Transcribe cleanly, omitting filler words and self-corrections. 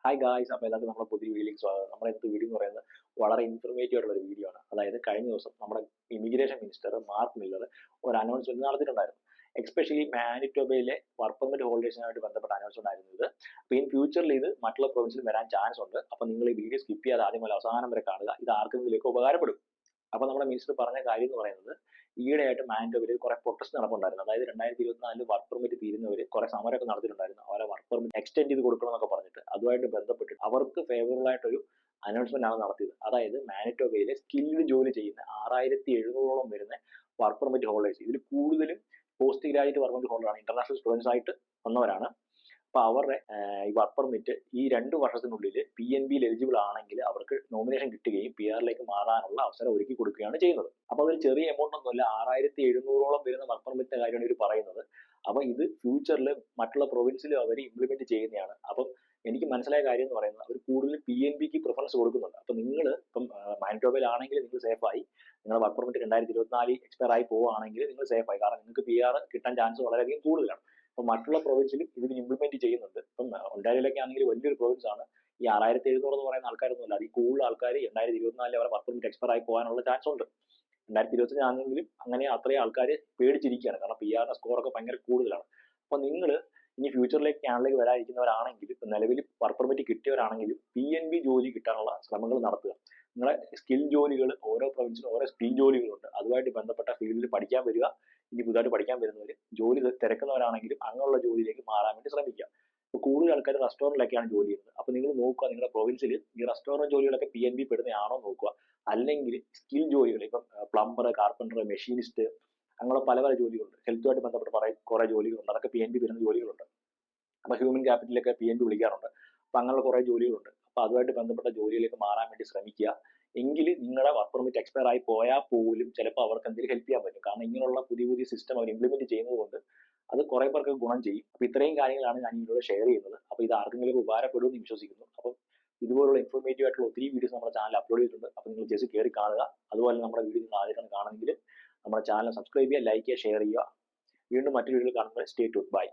Hi guys, അപ്പോൾ എല്ലാവർക്കും നമ്മുടെ പുതിയ വീഡിയോയിലേക്ക് സ്വാഗതം. നമ്മുടെ ഇന്നത്തെ വീഡിയോ എന്ന് പറയുന്നത് വളരെ ഇൻഫർമേറ്റീവ് ആയിട്ടുള്ള ഒരു വീഡിയോ ആണ്. അതായത് കഴിഞ്ഞ ദിവസം നമ്മുടെ ഇമിഗ്രേഷൻ മിനിസ്റ്റർ മാർക്ക് മില്ലർ ഒരു അനൗൺസ്മെന്റ് നടത്തിയിട്ടുണ്ടായിരുന്നു. എക്സ്പെഷ്യലി മാനിറ്റോബയിലെ വർക്ക് പെർമിറ്റ് ഹോൾഡേഴ്സിനായിട്ട് ബന്ധപ്പെട്ട അനൗൺസ്മെന്റ് ആയിരുന്നു ഇത്. അപ്പോൾ ഇൻ ഫ്യൂച്ചറിൽ ഇത് മറ്റുള്ള പ്രൊവിൻസിൽ വരാൻ ചാൻസ് ഉണ്ട്. അപ്പോൾ നിങ്ങൾ ഈ വീഡിയോ സ്കിപ്പ് ചെയ്യാതെ ആദ്യം മുതൽ അവസാനം വരെ കാണുക. ഇത് ആർക്കെങ്കിലുമൊക്കെ ഉപകാരപ്പെടും. അപ്പോൾ നമ്മുടെ മിനിസ്റ്റർ പറഞ്ഞ കാര്യം എന്ന് പറയുന്നത്, ഈയിടെയായിട്ട് മാനിറ്റോബയിൽ കുറെ പ്രൊട്ടസ്റ്റ് നടപ്പുണ്ടായിരുന്നു. അതായത് 2024 വർക്ക് പെർമിറ്റ് തീരുന്നവർ കുറെ സമരമൊക്കെ നടത്തിയിട്ടുണ്ടായിരുന്നു. അവരെ വർക്ക് പെർമിറ്റ് എക്സ്റ്റെൻഡ് ചെയ്ത് കൊടുക്കണം എന്നൊക്കെ പറഞ്ഞിട്ട് അതുമായിട്ട് ബന്ധപ്പെട്ട് അവർക്ക് ഫേവറബിൾ ആയിട്ടൊരു അനൗൺസ്മെന്റ് ആണ് നടത്തിയത്. അതായത് മാനിറ്റോബയിലെ സ്കിൽഡ് ജോലി ചെയ്യുന്ന 6700 വരുന്ന വർക്ക് പെർമിറ്റ് ഹോൾഡേഴ്സ്, ഇതിൽ കൂടുതലും post graduate work permit holder ആണ്, ഇന്റർനാഷണൽ സ്റ്റുഡൻസ് ആയിട്ട് വന്നവരാണ്. അപ്പൊ അവരുടെ ഈ വർക്ക് പെർമിറ്റ് ഈ 2 വർഷത്തിനുള്ളിൽ PNB എലിജിബിൾ ആണെങ്കിൽ അവർക്ക് നോമിനേഷൻ കിട്ടുകയും PR മാറാനുള്ള അവസരം ഒരുക്കി കൊടുക്കുകയാണ് ചെയ്യുന്നത്. അപ്പൊ അതൊരു ചെറിയ എമൗണ്ട് ഒന്നുമല്ല, 6700 വരുന്ന വർക്ക് പെർമിറ്റിന്റെ കാര്യമാണ് ഇവർ പറയുന്നത്. അപ്പൊ ഇത് ഫ്യൂച്ചറിൽ മറ്റുള്ള പ്രൊവിൻസിലും അവർ ഇംപ്ലിമെന്റ് ചെയ്യുന്നതാണ്. അപ്പം എനിക്ക് മനസ്സിലായ കാര്യം എന്ന് പറയുന്നത്, അവർ കൂടുതൽ PNBക്ക് പ്രിഫറൻസ് കൊടുക്കുന്നുണ്ട്. അപ്പൊ നിങ്ങൾ ഇപ്പം മാനിറ്റോബയിലാണെങ്കിൽ നിങ്ങൾ സേഫായി, നിങ്ങളുടെ വർക്ക് പെർമിറ്റ് 2024 എക്സ്പയർ ആയി പോവുകയാണെങ്കിൽ നിങ്ങൾ സേഫായി. കാരണം നിങ്ങൾക്ക് PR കിട്ടാൻ ചാൻസ് വളരെയധികം കൂടുതലാണ്. അപ്പൊ മറ്റുള്ള പ്രൊവിൻസിലും ഇതിന് ഇംപ്ലിമെന്റ് ചെയ്യുന്നുണ്ട്. ഇപ്പം ഒണ്ടാരിയോയിലൊക്കെ ആണെങ്കിൽ വലിയൊരു പ്രൊവിൻസ് ആണ്. ഈ 6700 എന്ന് പറയുന്ന ആൾക്കാരൊന്നുമല്ല, അതിൽ കൂടുതൽ ആൾക്കാർ 2024 അവരെ വർക്ക് പെർമിറ്റ് എക്സ്പയർ ആയി പോകാനുള്ള ചാൻസ് ഉണ്ട്. 2025 ആണെങ്കിലും അങ്ങനെ അത്രയും ആൾക്കാർ പേടിച്ചിരിക്കുകയാണ്. കാരണം PR സ്കോറൊക്കെ ഭയങ്കര കൂടുതലാണ്. അപ്പൊ നിങ്ങൾ ഇനി ഫ്യൂച്ചറിലേക്ക് കാനഡയിലേക്ക് വരാതിരിക്കുന്നവരാണെങ്കിൽ, ഇപ്പം നിലവിൽ വർക്ക് പെർമിറ്റ് കിട്ടിയവരാണെങ്കിലും PNB ജോലി കിട്ടാനുള്ള ശ്രമങ്ങൾ നടത്തുക. നിങ്ങളെ സ്കിൽ ജോലികൾ, ഓരോ പ്രൊവിൻസിലും ഓരോ സ്കിൽ ജോലികളുണ്ട്, അതുമായിട്ട് ബന്ധപ്പെട്ട ഫീൽഡിൽ പഠിക്കാൻ വരിക. ഇനി പുതുതായിട്ട് പഠിക്കാൻ വരുന്നവർ, ജോലി തിരക്കുന്നവരാണെങ്കിലും അങ്ങനെയുള്ള ജോലിയിലേക്ക് മാറാൻ വേണ്ടി ശ്രമിക്കുക. ഇപ്പോൾ കൂടുതൽ ആൾക്കാർ റെസ്റ്റോറൻറ്റിലൊക്കെയാണ് ജോലി ചെയ്യുന്നത്. അപ്പോൾ നിങ്ങൾ നോക്കുക, നിങ്ങളുടെ പ്രൊവിൻസിൽ ഈ റെസ്റ്റോറൻറ്റ് ജോലികളൊക്കെ PNB പെടുന്നതാണോ നോക്കുക. അല്ലെങ്കിൽ സ്കിൽ ജോലികൾ, ഇപ്പം പ്ലംബർ, കാർപ്പൻറ്റർ, മെഷീനിസ്റ്റ്, അങ്ങനെ പല പല ജോലികളുണ്ട്. ഹെൽത്തുമായിട്ട് ബന്ധപ്പെട്ട് കുറേ ജോലികളുണ്ട്, അതൊക്കെ PNB വരുന്ന ജോലികളുണ്ട്. അപ്പോൾ ഹ്യൂമൻ ക്യാപിറ്റലൊക്കെ PNB വിളിക്കാറുണ്ട്. അപ്പോൾ അങ്ങനെയുള്ള കുറേ ജോലികളുണ്ട്. അപ്പോൾ അതുമായിട്ട് ബന്ധപ്പെട്ട ജോലിയിലേക്ക് മാറാൻ വേണ്ടി ശ്രമിക്കുക. എങ്കിൽ നിങ്ങളുടെ വർക്ക് പെർമിറ്റ് എക്സ്പയർ ആയി പോയാൽ പോലും ചിലപ്പോൾ അവർക്ക് എന്തെങ്കിലും ഹെൽപ്പ് ചെയ്യാൻ പറ്റും. കാരണം ഇങ്ങനെയുള്ള പുതിയ പുതിയ സിസ്റ്റം അവർ ഇംപ്ലിമെന്റ് ചെയ്യുന്നത് കൊണ്ട് അത് കുറേ പേർക്ക് ഗുണം ചെയ്യും. അപ്പോൾ ഇത്രയും കാര്യങ്ങളാണ് ഞാൻ ഇതിലൂടെ ഷെയർ ചെയ്യുന്നത്. അപ്പോൾ ഇത് ആർക്കെങ്കിലും ഉപകാരപ്പെടുമെന്ന് വിശ്വസിക്കുന്നു. അപ്പം ഇതുപോലുള്ള ഇൻഫോർമേറ്റീവ് ആയിട്ടുള്ള ഒത്തിരി വീഡിയോസ് നമ്മുടെ ചാനൽ അപ്ലോഡ് ചെയ്തിട്ടുണ്ട്. അപ്പോൾ നിങ്ങൾ ജസ്റ്റ് കയറി കാണുക. അതുപോലെ നമ്മുടെ വീഡിയോ നിങ്ങൾ ആദ്യമായിട്ടാണ് കാണുന്നെങ്കിൽ നമ്മുടെ ചാനൽ സബ്സ്ക്രൈബ് ചെയ്യുക, ലൈക്ക് ചെയ്യുക, ഷെയർ ചെയ്യുക. വീണ്ടും മറ്റൊരു വീഡിയോ കാണുമ്പോൾ സ്റ്റേ ട്യൂൺഡ്. ബൈ.